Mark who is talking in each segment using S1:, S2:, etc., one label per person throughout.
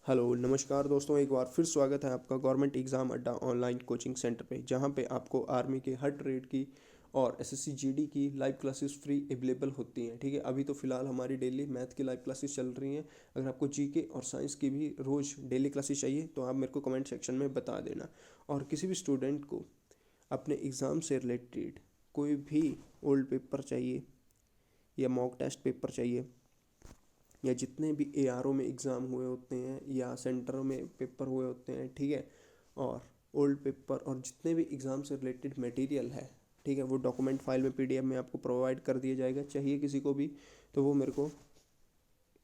S1: Hello नमस्कार दोस्तों, एक बार फिर स्वागत है आपका गवर्नमेंट एग्ज़ाम अड्डा ऑनलाइन कोचिंग सेंटर पे, जहां पे आपको आर्मी के हर ट्रेड की और एसएससी जीडी की लाइव क्लासेस फ्री अवेलेबल होती हैं। ठीक है, अभी तो फिलहाल हमारी डेली मैथ की लाइव क्लासेस चल रही हैं। अगर आपको जीके और साइंस की भी रोज़ डेली क्लासेस चाहिए तो आप मेरे को कमेंट सेक्शन में बता देना। और किसी भी स्टूडेंट को अपने एग्ज़ाम से रिलेटेड कोई भी ओल्ड पेपर चाहिए या मॉक टेस्ट पेपर चाहिए या जितने भी एआरओ में एग्ज़ाम हुए होते हैं या सेंटर में पेपर हुए होते हैं, ठीक है, और ओल्ड पेपर और जितने भी एग्ज़ाम से रिलेटेड मटेरियल है, ठीक है, वो डॉक्यूमेंट फाइल में पीडीएफ में आपको प्रोवाइड कर दिया जाएगा। चाहिए किसी को भी तो वो मेरे को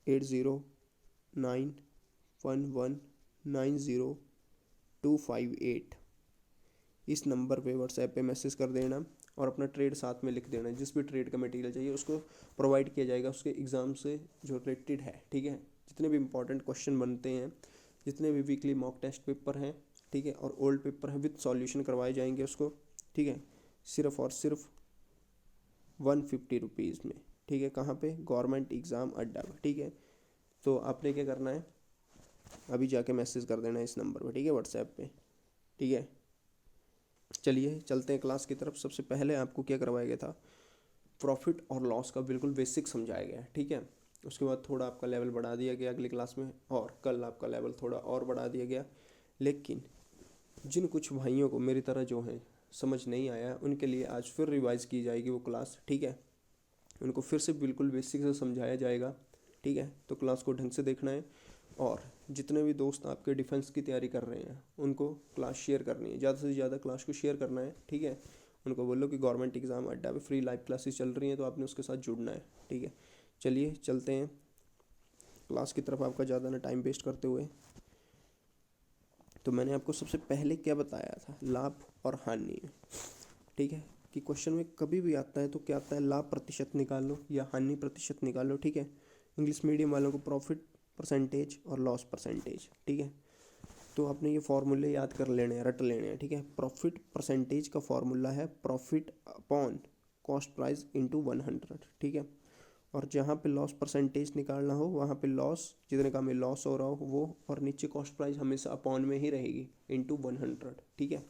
S1: 8091190258 इस नंबर पे व्हाट्सएप पे मैसेज कर देना और अपना ट्रेड साथ में लिख देना। जिस भी ट्रेड का मटेरियल चाहिए उसको प्रोवाइड किया जाएगा उसके एग्ज़ाम से जो रिलेटेड है। ठीक है, जितने भी इंपॉर्टेंट क्वेश्चन बनते हैं, जितने भी वीकली मॉक टेस्ट पेपर हैं, ठीक है, और ओल्ड पेपर हैं विद सॉल्यूशन करवाए जाएंगे उसको। ठीक है, सिर्फ और सिर्फ 150 रुपीज़ में। ठीक है, कहाँ पे? गवर्नमेंट एग्ज़ाम अड्डा पर। ठीक है, तो आपने क्या करना है, अभी जाके मैसेज कर देना है इस नंबर पर, ठीक है, व्हाट्सएप पे। ठीक है, चलिए चलते हैं क्लास की तरफ। सबसे पहले आपको क्या करवाया गया था, प्रॉफिट और लॉस का बिल्कुल बेसिक समझाया गया है। ठीक है, उसके बाद थोड़ा आपका लेवल बढ़ा दिया गया अगली क्लास में, और कल आपका लेवल थोड़ा और बढ़ा दिया गया। लेकिन जिन कुछ भाइयों को मेरी तरह जो हैं समझ नहीं आया, उनके लिए आज फिर रिवाइज़ की जाएगी वो क्लास। ठीक है, उनको फिर से बिल्कुल बेसिक से समझाया जाएगा। ठीक है, तो क्लास को ढंग से देखना है। और जितने भी दोस्त आपके डिफेंस की तैयारी कर रहे हैं उनको क्लास शेयर करनी है, ज़्यादा से ज़्यादा क्लास को शेयर करना है। ठीक है, उनको बोलो कि गवर्नमेंट एग्ज़ाम अड्डा पे फ्री लाइव क्लासेस चल रही हैं, तो आपने उसके साथ जुड़ना है। ठीक है, चलिए चलते हैं क्लास की तरफ, आपका ज़्यादा ना टाइम वेस्ट करते हुए। तो मैंने आपको सबसे पहले क्या बताया था, लाभ और हानि। ठीक है, कि क्वेश्चन में कभी भी आता है तो क्या आता है, लाभ प्रतिशत निकाल लो या हानि प्रतिशत निकाल लो। ठीक है, इंग्लिश मीडियम वालों को प्रॉफिट परसेंटेज और लॉस परसेंटेज। ठीक है, तो आपने ये फॉर्मूले याद कर लेने हैं, रट लेने हैं। ठीक है, प्रॉफिट परसेंटेज का फॉर्मूला है profit upon cost price into 100। ठीक है, और जहाँ पे लॉस परसेंटेज निकालना हो वहाँ पे लॉस, जितने का में लॉस हो रहा हो वो, और नीचे कॉस्ट प्राइस हमेशा अपॉन में ही रहेगी, इंटू 100। ठीक है,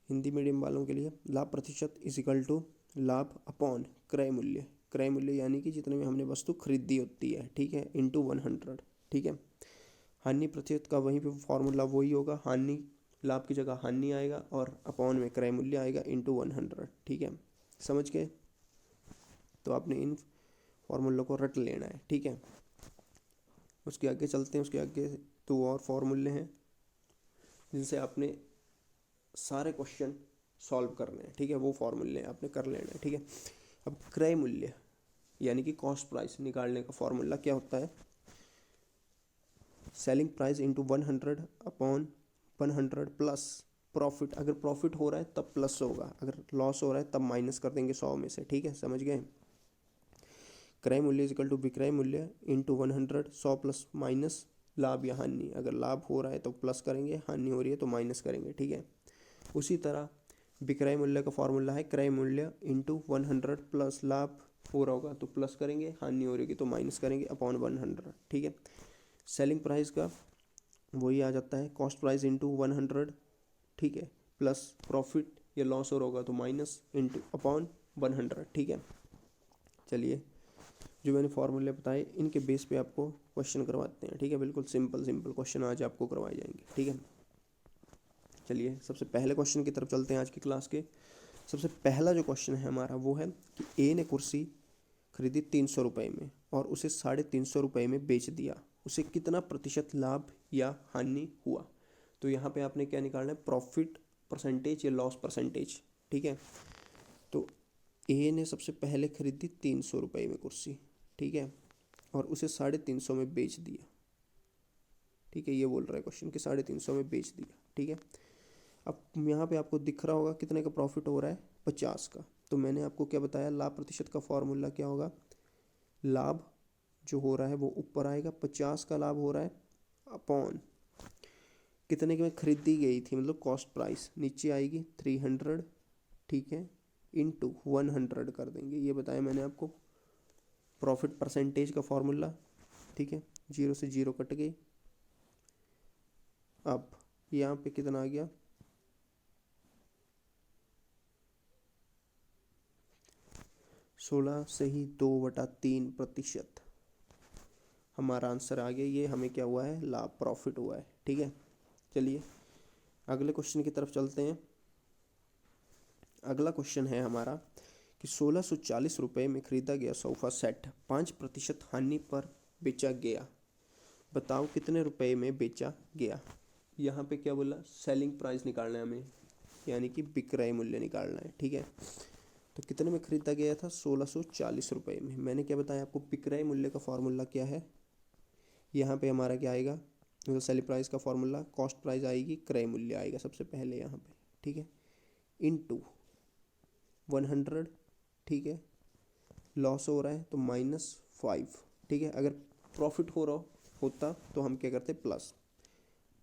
S1: हिंदी मीडियम वालों के लिए लाभ प्रतिशत इज इक्वल टू लाभ अपॉन क्रय मूल्य। क्रय मूल्य यानी कि जितने में हमने वस्तु खरीदी होती है, ठीक है, इंटू 100। ठीक है, हानि प्रतिशत का वहीं पे फॉर्मूला वही होगा, हानि लाभ की जगह हानि आएगा और अपॉन में क्रय मूल्य आएगा इंटू 100। ठीक है, समझ गए? तो आपने इन फॉर्मूलों को रट लेना है। ठीक है, उसके आगे चलते हैं। उसके आगे दो और फॉर्मूले हैं जिनसे आपने सारे क्वेश्चन सॉल्व करने हैं। ठीक है, वो फॉर्मूले आपने कर लेना है। ठीक है, अब क्रय मूल्य यानी कि कॉस्ट प्राइस निकालने का फॉर्मूला क्या होता है, selling price into 100 upon 100 plus profit. अगर प्रॉफिट हो रहा है तब प्लस होगा, अगर लॉस हो रहा है तब माइनस कर देंगे 100 में से। ठीक है, समझ गए? क्रय मूल्य इक्वल टू विक्रय मूल्य इंटू 100, 100 प्लस माइनस लाभ या हानि। अगर लाभ हो रहा है तो प्लस करेंगे, हानि हो रही है तो माइनस करेंगे। ठीक है, उसी तरह विक्रय मूल्य का फॉर्मूला है क्रय मूल्य इंटू 100 प्लस लाभ हो रहा होगा तो प्लस करेंगे, हानि हो रही होगी तो माइनस करेंगे अपॉन 100। ठीक है, सेलिंग प्राइस का वही आ जाता है कॉस्ट प्राइस इंटू 100। ठीक है, प्लस प्रॉफिट या लॉस हो रहा होगा तो माइनस इंटू अपॉन 100। ठीक है, चलिए जो मैंने फॉर्मूले बताए इनके बेस पे आपको क्वेश्चन करवाते हैं। ठीक है, बिल्कुल सिंपल सिंपल क्वेश्चन आज आपको करवाए जाएंगे। ठीक है, चलिए सबसे पहले क्वेश्चन की तरफ चलते हैं आज की क्लास के। सबसे पहला जो क्वेश्चन है हमारा वो है कि ए ने कुर्सी खरीदी 300 रुपये में और उसे 350 रुपये में बेच दिया, उसे कितना प्रतिशत लाभ या हानि हुआ। तो यहाँ पे आपने क्या निकालना है, प्रॉफिट परसेंटेज या लॉस परसेंटेज। ठीक है, तो ए ने सबसे पहले खरीदी 300 रुपये में कुर्सी, ठीक है, और उसे 350 में बेच दिया। ठीक है, ये बोल रहा है क्वेश्चन कि 350 में बेच दिया। ठीक है, अब यहाँ पे आपको दिख रहा होगा कितने का प्रॉफिट हो रहा है, 50 का। तो मैंने आपको क्या बताया, लाभ प्रतिशत का फॉर्मूला क्या होगा, लाभ जो हो रहा है वो ऊपर आएगा, 50 का लाभ हो रहा है, अपॉन कितने की में खरीदी गई थी मतलब कॉस्ट प्राइस, नीचे आएगी 300। ठीक है, इंटू 100 कर देंगे, ये बताया मैंने आपको। प्रॉफिट परसेंटेज का फॉर्मूला, ठीक है, जीरो से जीरो कट गई। अब यहाँ पे कितना आ गया, 16 से ही 2/3% हमारा आंसर आ गया। ये हमें क्या हुआ है, लाभ, प्रॉफिट हुआ है। ठीक है, चलिए अगले क्वेश्चन की तरफ चलते हैं। अगला क्वेश्चन है हमारा कि 1640 रुपये में खरीदा गया सोफ़ा सेट 5% हानि पर बेचा गया, बताओ कितने रुपए में बेचा गया। यहाँ पे क्या बोला, सेलिंग प्राइस निकालना है हमें, यानी कि विक्रय मूल्य निकालना है। ठीक है, तो कितने में खरीदा गया था, 1640 रुपये में। मैंने क्या बताया आपको, विक्रय मूल्य का फॉर्मूला क्या है, यहाँ पे हमारा क्या आएगा, तो सेलिंग प्राइस का फॉर्मूला कॉस्ट प्राइस आएगी, क्रय मूल्य आएगा सबसे पहले यहाँ पे। ठीक है, इनटू 100। ठीक है, लॉस हो रहा है तो -5। ठीक है, अगर प्रॉफिट हो रहा होता तो हम क्या करते, प्लस,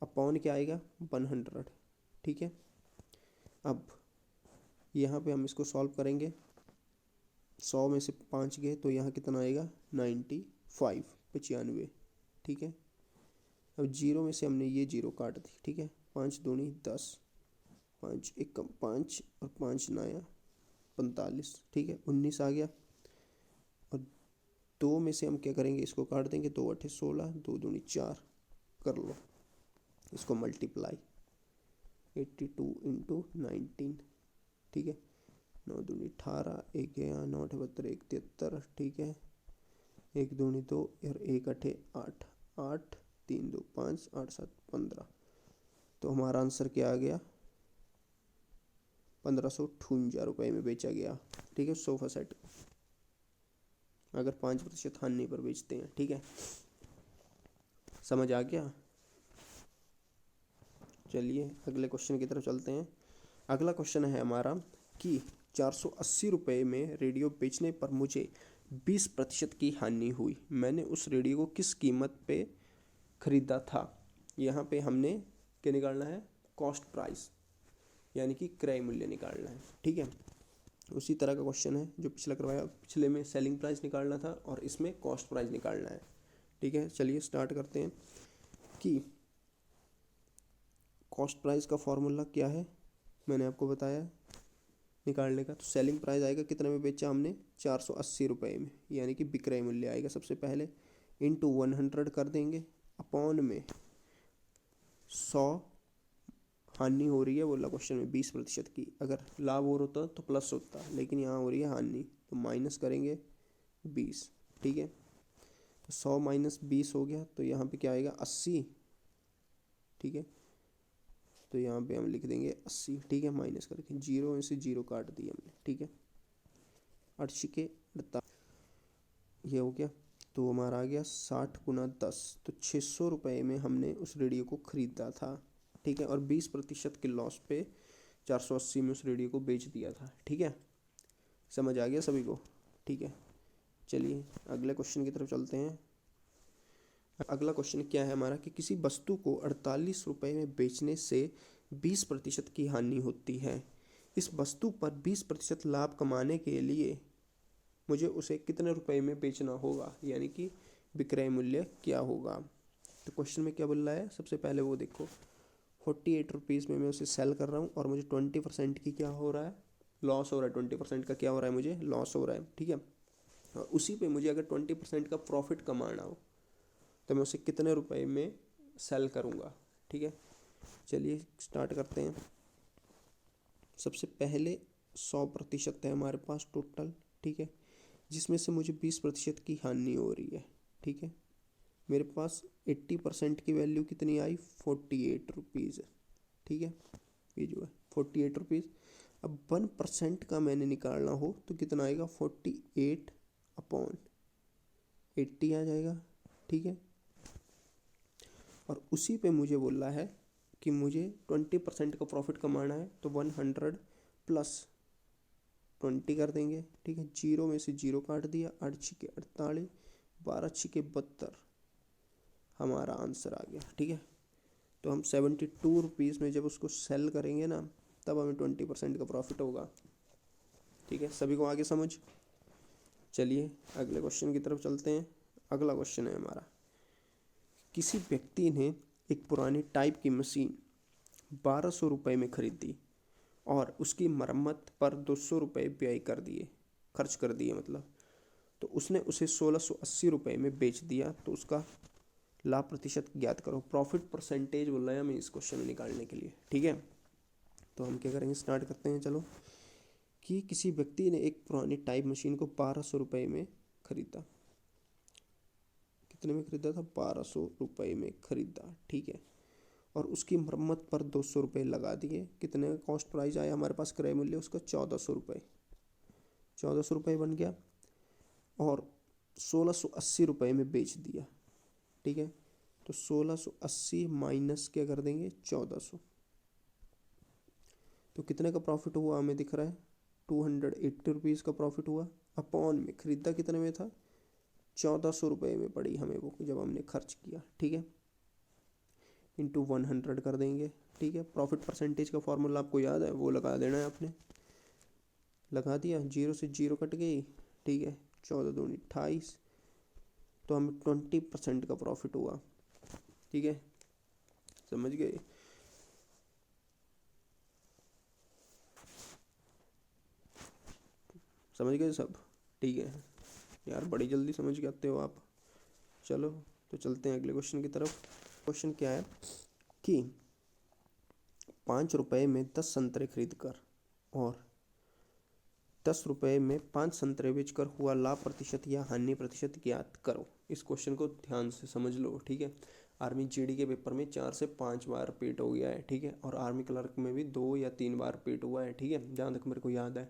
S1: अपॉन क्या आएगा, 100। ठीक है, अब यहाँ पे हम इसको सॉल्व करेंगे, 100 में से 5 गए तो यहाँ कितना आएगा, 95। ठीक है, अब जीरो में से हमने ये जीरो काट दी। ठीक है, 5 दूनी 10, 5 एकम 5 और 5 नया 45। ठीक है, 19 आ गया। और 2 में से हम क्या करेंगे, इसको काट देंगे, 2 8 16, 2 दूनी 4, कर लो इसको मल्टीप्लाई, 82 इंटू 19। ठीक है, 9 दूनी 18, 1 गया 9 8 72, 1 73। ठीक है, 1 दूनी 2 और 1 8 8, 8 3 2 5, 8 7 15। तो हमारा आंसर क्या आ गया, 1558 रुपये में बेचा गया। ठीक है, सोफ़ा सेट अगर 5% हानि पर बेचते हैं। ठीक है, समझ आ गया। चलिए अगले क्वेश्चन की तरफ चलते हैं। अगला क्वेश्चन है हमारा कि 480 रुपये में रेडियो बेचने पर मुझे 20% की हानि हुई, मैंने उस रेडियो को किस कीमत पे ख़रीदा था। यहाँ पे हमने क्या निकालना है, कॉस्ट प्राइस, यानी कि क्रय मूल्य निकालना है। ठीक है, उसी तरह का क्वेश्चन है जो पिछला करवाया, पिछले में सेलिंग प्राइस निकालना था और इसमें कॉस्ट प्राइस निकालना है। ठीक है, चलिए स्टार्ट करते हैं कि कॉस्ट प्राइस का फॉर्मूला क्या है, मैंने आपको बताया निकालने का। तो सेलिंग प्राइस आएगा, कितने में बेचा हमने, 480 रुपये में, यानी कि विक्रय मूल्य आएगा सबसे पहले, इंटू 100 कर देंगे, अपॉन में 100 हानि हो रही है, बोला क्वेश्चन में 20% की, अगर लाभ हो रहा तो प्लस होता, लेकिन यहाँ हो रही है हानि, तो माइनस करेंगे 20। ठीक है, तो 100 माइनस 20 हो गया, तो यहाँ पे क्या आएगा, 80। ठीक है, तो यहाँ पे हम लिख देंगे 80। ठीक है, माइनस करके जीरो में से जीरो काट दिया हमने। ठीक है, 8 के 48, ये हो गया। तो हमारा आ गया 60 गुना 10, तो 600 रुपये में हमने उस रेडियो को ख़रीदा था। ठीक है, और 20% के लॉस पे 480 में उस रेडियो को बेच दिया था। ठीक है, समझ आ गया सभी को। ठीक है, चलिए अगले क्वेश्चन की तरफ चलते हैं। अगला क्वेश्चन क्या है हमारा कि किसी वस्तु को 48 रुपये में बेचने से 20% की हानि होती है, इस वस्तु पर 20% लाभ कमाने के लिए मुझे उसे कितने रुपए में बेचना होगा, यानी कि विक्रय मूल्य क्या होगा। तो क्वेश्चन में क्या बोल रहा है, सबसे पहले वो देखो, 48 रुपीज़ में मैं उसे सेल कर रहा हूँ और मुझे 20% की क्या हो रहा है, लॉस हो रहा है। 20% का क्या हो रहा है, मुझे लॉस हो रहा है। ठीक है, और उसी पे मुझे अगर 20% का प्रॉफिट कमाना हो तो मैं उसे कितने रुपए में सेल करूँगा। ठीक है, चलिए स्टार्ट करते हैं। सबसे पहले 100% है हमारे पास टोटल। ठीक है, जिसमें से मुझे 20% की हानि हो रही है। ठीक है, मेरे पास 80% की वैल्यू कितनी आई, 48 रुपीज़। ठीक है, ये जो है 48 रुपीज़। अब 1% का मैंने निकालना हो तो कितना आएगा, 48 अपॉन 80 आ जाएगा। ठीक है, और उसी पे मुझे बोल रहा है कि मुझे 20% का प्रॉफिट कमाना है, तो 100 प्लस 20 कर देंगे। ठीक है, जीरो में से जीरो काट दिया, 8 छिके 48, 12 छिके 72, हमारा आंसर आ गया। ठीक है, तो हम 72 रुपीज़ में जब उसको सेल करेंगे ना, तब हमें 20% का प्रॉफिट होगा। ठीक है, सभी को आगे समझ। चलिए अगले क्वेश्चन की तरफ चलते हैं। अगला क्वेश्चन है हमारा किसी व्यक्ति ने एक पुरानी टाइप की मशीन 1200 रुपये में खरीदी और उसकी मरम्मत पर 200 रुपये व्यय कर दिए, खर्च कर दिए मतलब, तो उसने उसे 1680 रुपये में बेच दिया, तो उसका लाभ प्रतिशत ज्ञात करो। प्रॉफिट परसेंटेज बोल रहा है हमें इस क्वेश्चन में निकालने के लिए, ठीक है। तो हम क्या करेंगे, स्टार्ट करते हैं। चलो, कि किसी व्यक्ति ने एक पुरानी टाइप मशीन को 1200 रुपये में खरीदा। कितने में खरीदा था? 1200 रुपये में खरीदा, ठीक है। और उसकी मरम्मत पर 200 रुपये लगा दिए। कितने का कॉस्ट प्राइस आया हमारे पास, क्रय मूल्य उसका 1400 रुपये, 1400 रुपये बन गया। और 1680 रुपये में बेच दिया, ठीक है। तो 1680 माइनस क्या कर देंगे, 1400, तो कितने का प्रॉफिट हुआ हमें दिख रहा है, 280 रुपीज़ का प्रॉफिट हुआ। अपॉन में खरीदा कितने में था, 1400 रुपये में पड़ी हमें वो जब हमने खर्च किया, ठीक है। इंटू 100 कर देंगे, ठीक है। प्रॉफिट परसेंटेज का फॉर्मूला आपको याद है, वो लगा देना है आपने। लगा दिया, 0 से 0 कट गई, ठीक है। 14 दूनी 28, तो हमें 20% का प्रॉफिट हुआ, ठीक है। समझ गए? समझ गए सब? ठीक है यार, बड़ी जल्दी समझ के आते हो आप। चलो तो चलते हैं अगले क्वेश्चन की तरफ। क्वेश्चन क्या है कि 5 रुपये में 10 संतरे खरीद कर और 10 रुपये में 5 संतरे बेचकर हुआ लाभ प्रतिशत या हानि प्रतिशत ज्ञात करो। इस क्वेश्चन को ध्यान से समझ लो, ठीक है। आर्मी जीडी के पेपर में 4 से 5 बार रिपीट हो गया है, ठीक है। और आर्मी क्लर्क में भी 2 या 3 बार रिपीट हुआ है, ठीक है, जहाँ तक मेरे को याद है।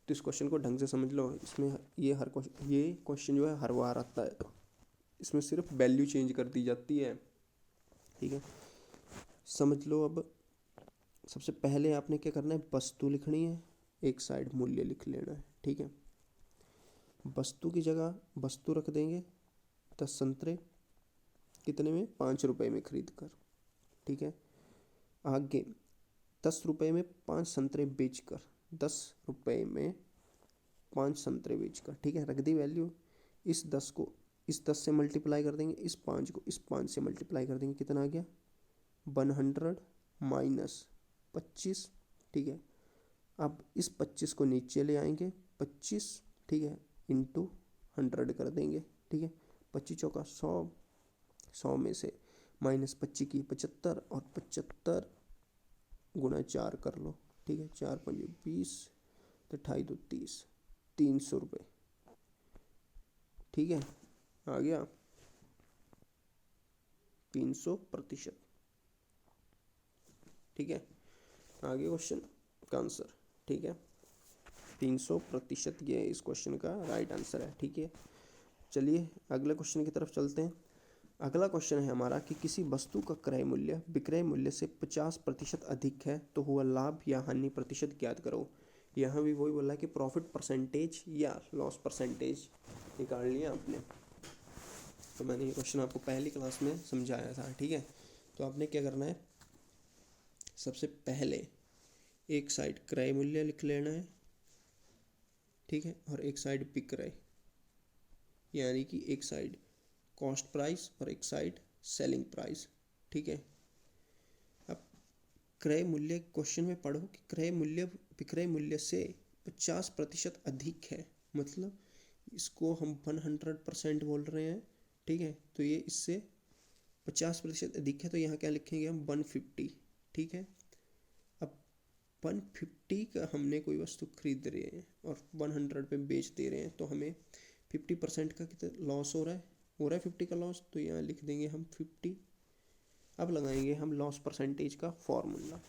S1: तो इस क्वेश्चन को ढंग से समझ लो। इसमें ये क्वेश्चन जो है हर बार आता है, इसमें सिर्फ वैल्यू चेंज कर दी जाती है, ठीक है। समझ लो। अब सबसे पहले आपने क्या करना है, वस्तु लिखनी है, एक साइड मूल्य लिख लेना है, ठीक है। वस्तु की जगह वस्तु रख देंगे 10 संतरे, कितने में, 5 रुपये में खरीद कर, ठीक है। आगे 10 रुपये में 5 संतरे बेचकर, 10 रुपये में 5 संतरे बेचकर, ठीक है, रख दी वैल्यू। इस 10 को इस 10 से मल्टीप्लाई कर देंगे, इस 5 को इस 5 से मल्टीप्लाई कर देंगे, कितना आ गया, 100 माइनस 25, ठीक है। अब इस 25 को नीचे ले आएंगे, 25, ठीक है, इंटू 100 कर देंगे, ठीक है। 25 चौका 100, 100 में से माइनस 25 की 75, और 75 गुणा 4 कर लो, ठीक है। 4 5 20, तो 28 2 30, 300 रुपये, ठीक है। आ गया 300%, ठीक है। आगे क्वेश्चन का आंसर, ठीक है। 300% ये इस क्वेश्चन का राइट आंसर है, ठीक है। चलिए अगले क्वेश्चन की तरफ चलते हैं। अगला क्वेश्चन है हमारा कि किसी वस्तु का क्रय मूल्य विक्रय मूल्य से 50% अधिक है तो हुआ लाभ या हानि प्रतिशत ज्ञात करो। यहाँ भी वही बोला कि प्रॉफिट परसेंटेज या लॉस परसेंटेज निकाल लिया आपने। तो मैंने ये क्वेश्चन आपको पहली क्लास में समझाया था, ठीक है। तो आपने क्या करना है, सबसे पहले एक साइड क्रय मूल्य लिख लेना है, ठीक है, और एक साइड विक्रय, यानी कि एक साइड कॉस्ट प्राइस और एक साइड सेलिंग प्राइस, ठीक है। अब क्रय मूल्य क्वेश्चन में पढ़ो कि क्रय मूल्य विक्रय मूल्य से 50% अधिक है, मतलब इसको हम 100% बोल रहे हैं, ठीक है। तो ये इससे 50% अधिक है, तो यहाँ क्या लिखेंगे हम, 150, ठीक है। अब 150 का हमने कोई वस्तु खरीद रहे हैं और 100 पे बेच दे रहे हैं, तो हमें 50% का कितना लॉस हो रहा है, 50 का लॉस, तो यहाँ लिख देंगे हम 50। अब लगाएंगे हम लॉस परसेंटेज का फॉर्मूला।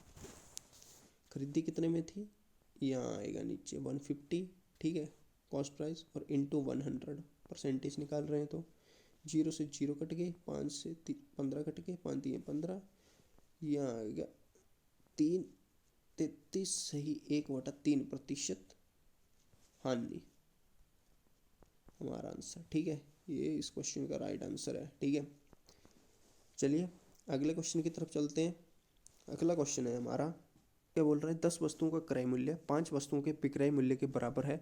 S1: खरीदी कितने में थी, यहाँ आएगा नीचे 150, ठीक है, कॉस्ट प्राइस, और इंटू 100 परसेंटेज निकाल रहे हैं, तो 0 से 0 कट गए, 5 से 15 कट गए, 5 3 15, यहाँ आएगा 33 सही 1/3% हानि हमारा आंसर, ठीक है। ये इस क्वेश्चन का राइट आंसर है, ठीक है। चलिए अगले क्वेश्चन की तरफ चलते हैं। अगला क्वेश्चन है हमारा, क्या बोल रहा है, 10 वस्तुओं का क्रय मूल्य 5 वस्तुओं के विक्रय मूल्य के बराबर है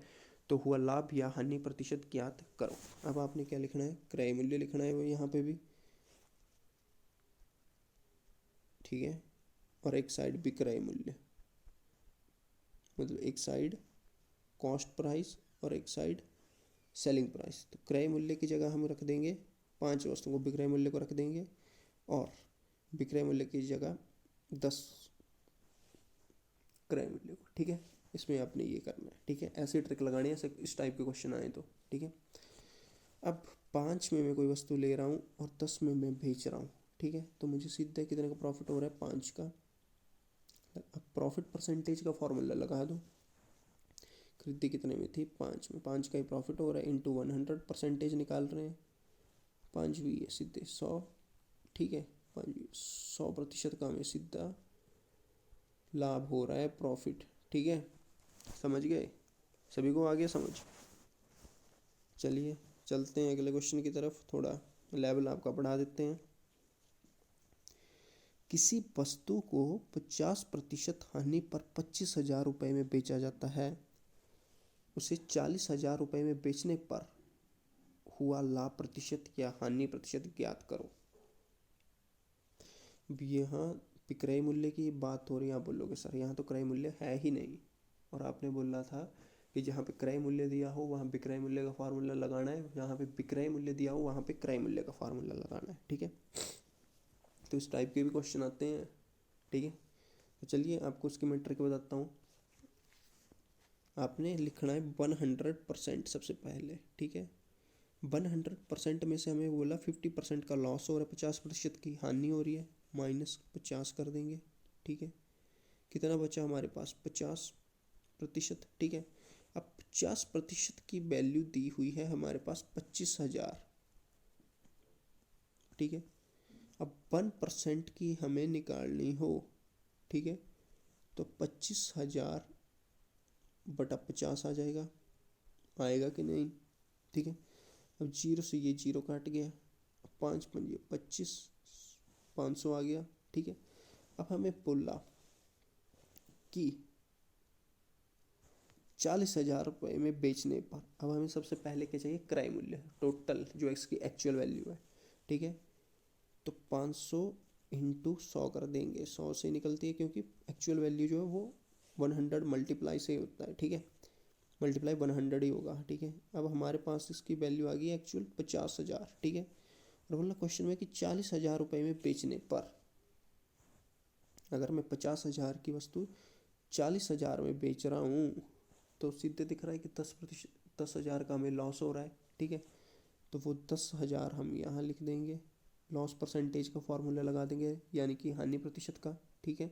S1: तो हुआ लाभ या हानि प्रतिशत ज्ञात करो। अब आपने क्या लिखना है, क्रय मूल्य लिखना है वो यहाँ पे भी, ठीक है, और एक साइड विक्रय मूल्य, मतलब एक साइड कॉस्ट प्राइस और एक साइड सेलिंग प्राइस। तो क्रय मूल्य की जगह हम रख देंगे 5 वस्तुओं को विक्रय मूल्य को रख देंगे, और विक्रय मूल्य की जगह 10 क्रय मूल्य को, ठीक है। इसमें आपने ये करना है, ठीक है, ऐसे ट्रिक लगानी है इस टाइप के क्वेश्चन आए तो, ठीक है। अब 5 में मैं कोई वस्तु ले रहा हूँ और 10 में मैं बेच रहा हूँ, ठीक है, तो मुझे सीधे कितने का प्रॉफिट हो रहा है, 5 का। अब प्रॉफिट परसेंटेज का फॉर्मूला लगा दो, खरीदी कितने में थी, 5 में, 5 का ही प्रॉफिट हो रहा है, इंटू 100 परसेंटेज निकाल रहे हैं, 5 भी है सीधे 100, ठीक है, 100% का हमें सीधा लाभ हो रहा है, प्रॉफिट, ठीक है। समझ गए, सभी को आ गया समझ। चलिए चलते हैं अगले क्वेश्चन की तरफ, थोड़ा लेवल आपका बढ़ा देते हैं। किसी वस्तु को 50% हानि पर 25,000 रुपये में बेचा जाता है, उसे 40,000 रुपये में बेचने पर हुआ लाभ प्रतिशत या हानि प्रतिशत ज्ञात करो। यहाँ विक्रय मूल्य की बात हो रही है, आप बोलोगे सर यहाँ तो क्रय मूल्य है ही नहीं, और आपने बोला था कि जहाँ पे क्रय मूल्य दिया हो वहाँ विक्रय मूल्य का फार्मूला लगाना है, जहाँ पे विक्रय मूल्य दिया हो वहाँ पे क्रय मूल्य का फार्मूला लगाना है, ठीक है। तो इस टाइप के भी क्वेश्चन आते हैं, ठीक है। तो चलिए आपको उसकी मैं ट्रिक बताता हूँ। आपने लिखना है 100% सबसे पहले, ठीक है। 100% में से हमें बोला 50% का लॉस हो रहा है, 50% की हानि हो रही है, -50 कर देंगे, ठीक है। कितना बचा हमारे पास, 50%, ठीक है। अब 50% की वैल्यू दी हुई है हमारे पास 25,000, ठीक है। अब 1% की हमें निकालनी हो, ठीक है, तो 25,000 बटा 50 आ जाएगा, आएगा कि नहीं, ठीक है। अब 0 से ये 0 काट गया, 5 पंजे 25, 500 आ गया, ठीक है। अब हमें बोला कि 40,000 रुपये में बेचने पर, अब हमें सबसे पहले क्या चाहिए, क्रय मूल्य, टोटल जो इसकी एक्चुअल वैल्यू है, ठीक है। तो 500 इंटू 100 कर देंगे, 100 से निकलती है क्योंकि एक्चुअल वैल्यू जो है वो 100 मल्टीप्लाई से होता है, ठीक है, मल्टीप्लाई 100 ही होगा, ठीक है। अब हमारे पास इसकी वैल्यू आ गई एक्चुअल 50,000, ठीक है। और बोला क्वेश्चन में कि 40,000 रुपये में बेचने पर, अगर मैं 50,000 की वस्तु 40,000 में बेच रहा हूँ तो सीधे दिख रहा है कि 10,000 का हमें लॉस हो रहा है, ठीक है। तो वो 10,000 हम यहाँ लिख देंगे, लॉस परसेंटेज का फॉर्मूला लगा देंगे, यानी कि हानि प्रतिशत का, ठीक है।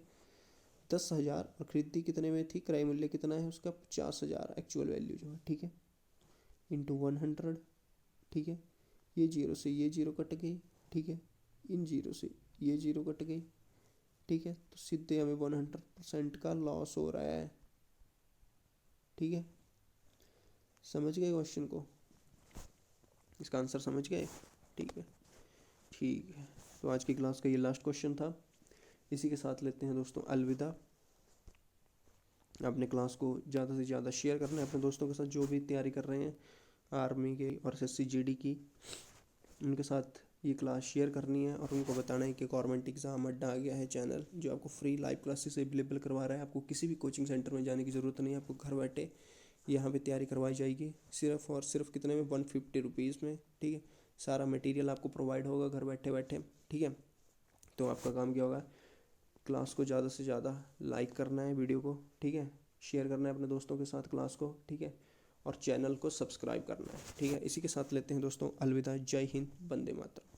S1: 10,000 और खरीदी कितने में थी, क्रय मूल्य कितना है उसका, 50,000 एक्चुअल वैल्यू जो है, ठीक है, इंटू 100, ठीक है। ये 0 से ये 0 कट गई, ठीक है, इन 0 से ये 0 कट गई, ठीक है। तो सीधे हमें 100% का लॉस हो रहा है, ठीक है। समझ गए क्वेश्चन को, इसका आंसर समझ गए, ठीक है, ठीक है। तो आज की क्लास का ये लास्ट क्वेश्चन था, इसी के साथ लेते हैं दोस्तों अलविदा। अपने क्लास को ज़्यादा से ज़्यादा शेयर करना है अपने दोस्तों के साथ, जो भी तैयारी कर रहे हैं आर्मी के और SSC GD की, उनके साथ ये क्लास शेयर करनी है और उनको बताना है कि गवर्नमेंट एग्ज़ाम अड्डा आ गया है चैनल, जो आपको फ्री लाइव क्लासेस अवेलेबल करवा रहा है। आपको किसी भी कोचिंग सेंटर में जाने की ज़रूरत नहीं है, आपको घर बैठे यहाँ पे तैयारी करवाई जाएगी, सिर्फ और सिर्फ कितने में, 150 रुपीज़ में, ठीक है। सारा मटेरियल आपको प्रोवाइड होगा घर बैठे बैठे, ठीक है। तो आपका काम क्या होगा, क्लास को ज़्यादा से ज़्यादा लाइक करना है वीडियो को, ठीक है, शेयर करना है अपने दोस्तों के साथ क्लास को, ठीक है, और चैनल को सब्सक्राइब करना है, ठीक है। इसी के साथ लेते हैं दोस्तों अलविदा, जय हिंद, वंदे मातरम।